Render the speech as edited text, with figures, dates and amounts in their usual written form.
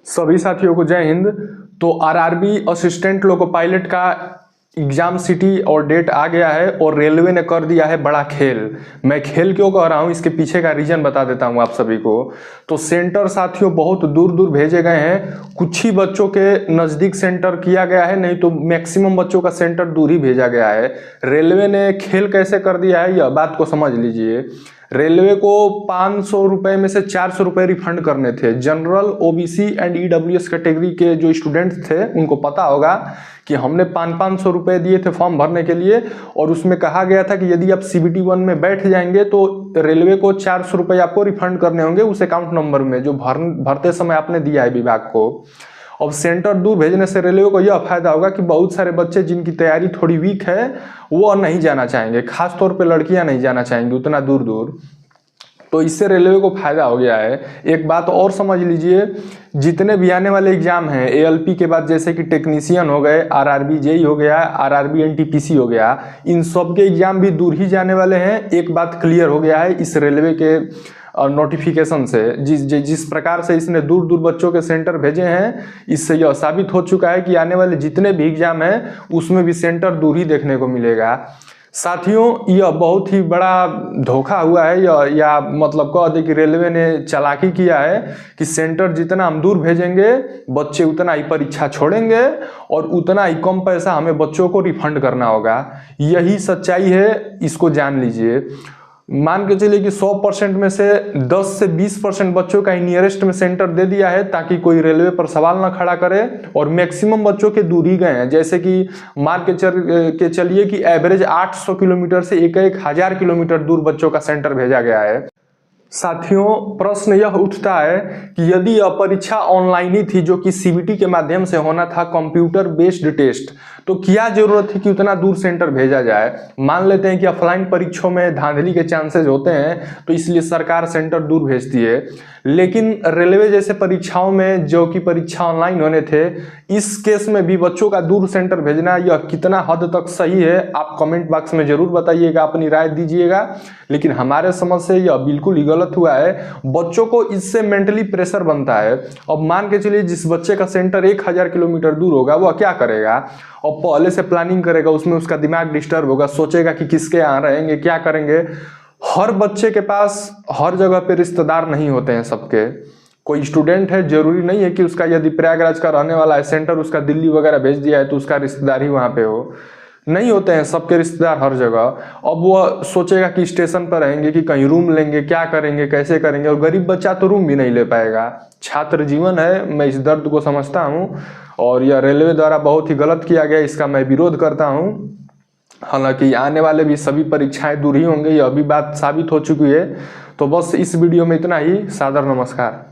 सभी साथियों को जय हिंद। तो आरआरबी असिस्टेंट लोको पायलट का एग्जाम सिटी और डेट आ गया है और रेलवे ने कर दिया है बड़ा खेल। मैं खेल क्यों कह रहा हूँ, इसके पीछे का रीजन बता देता हूँ आप सभी को। तो सेंटर साथियों बहुत दूर दूर भेजे गए हैं, कुछ ही बच्चों के नज़दीक सेंटर किया गया है, नहीं तो मैक्सिमम बच्चों का सेंटर दूर ही भेजा गया है। रेलवे ने खेल कैसे कर दिया है यह बात को समझ लीजिए। रेलवे को 500 रुपए में से 400 रुपए रिफंड करने थे। General, OBC and EWS category के जो स्टूडेंट्स थे उनको पता होगा कि हमने 500 रुपए दिए थे फॉर्म भरने के लिए, और उसमें कहा गया था कि यदि आप CBT 1 में बैठ जाएंगे तो रेलवे को 400 रुपए आपको रिफंड करने होंगे उस अकाउंट नंबर में जो भरते समय आपने दिया है विभाग को। अब सेंटर दूर भेजने से रेलवे को यह फायदा होगा कि बहुत सारे बच्चे जिनकी तैयारी थोड़ी वीक है वो नहीं जाना चाहेंगे, खास तौर पे लड़कियां नहीं जाना चाहेंगी उतना दूर दूर। तो इससे रेलवे को फायदा हो गया है। एक बात और समझ लीजिए, जितने भी आने वाले एग्जाम हैं ALP के बाद, जैसे कि टेक्नीशियन हो गए, RRB जेई हो गया, RRB NTPC हो गया, इन सब के एग्जाम भी दूर ही जाने वाले हैं। एक बात क्लियर हो गया है इस रेलवे के नोटिफिकेशन से। जिस प्रकार से इसने दूर दूर बच्चों के सेंटर भेजे हैं, इससे यह साबित हो चुका है कि आने वाले जितने भी एग्जाम हैं उसमें भी सेंटर दूर ही देखने को मिलेगा। साथियों, यह बहुत ही बड़ा धोखा हुआ है, या मतलब कह दे कि रेलवे ने चालाकी किया है कि सेंटर जितना हम दूर भेजेंगे बच्चे उतना ही परीक्षा छोड़ेंगे और उतना ही कम पैसा हमें बच्चों को रिफंड करना होगा। यही सच्चाई है, इसको जान लीजिए। मान के चलिए कि 100% में से 10 से 20% बच्चों का ही नियरेस्ट में सेंटर दे दिया है ताकि कोई रेलवे पर सवाल ना खड़ा करे, और मैक्सिमम बच्चों के दूर ही गए हैं। जैसे कि मान के चलिए कि एवरेज 800 किलोमीटर से 1000 किलोमीटर दूर बच्चों का सेंटर भेजा गया है। साथियों, प्रश्न यह उठता है कि यदि यह परीक्षा ऑनलाइन ही थी, जो कि CBT के माध्यम से होना था, कंप्यूटर बेस्ड टेस्ट, तो क्या जरूरत थी कि उतना दूर सेंटर भेजा जाए। मान लेते हैं कि ऑफलाइन परीक्षाओं में धांधली के चांसेस होते हैं, तो इसलिए सरकार सेंटर दूर भेजती है। लेकिन रेलवे जैसे परीक्षाओं में, जो कि परीक्षा ऑनलाइन होने थे, इस केस में भी बच्चों का दूर सेंटर भेजना यह कितना हद तक सही है, आप कमेंट बॉक्स में जरूर बताइएगा, अपनी राय दीजिएगा। लेकिन हमारे समझ से यह बिल्कुल ही गलत हुआ है। बच्चों को इससे मेंटली प्रेशर बनता है। अब मान के चलिए जिस बच्चे का सेंटर 1000 किलोमीटर दूर होगा वह क्या करेगा, और पहले से प्लानिंग करेगा, उसमें उसका दिमाग डिस्टर्ब होगा, सोचेगा कि किसके यहाँ रहेंगे, क्या करेंगे। हर बच्चे के पास हर जगह पे रिश्तेदार नहीं होते हैं सबके। कोई स्टूडेंट है, जरूरी नहीं है कि उसका, यदि प्रयागराज का रहने वाला है, सेंटर उसका दिल्ली वगैरह भेज दिया है तो उसका रिश्तेदार ही वहाँ पे हो, नहीं होते हैं सबके रिश्तेदार हर जगह। अब वह सोचेगा कि स्टेशन पर रहेंगे कि कहीं रूम लेंगे, क्या करेंगे, कैसे करेंगे, और गरीब बच्चा तो रूम भी नहीं ले पाएगा। छात्र जीवन है, मैं इस दर्द को समझता हूँ, और यह रेलवे द्वारा बहुत ही गलत किया गया, इसका मैं विरोध करता हूँ। हालांकि आने वाले भी सभी परीक्षाएं दूर ही होंगे, यह अभी बात साबित हो चुकी है। तो बस इस वीडियो में इतना ही। सादर नमस्कार।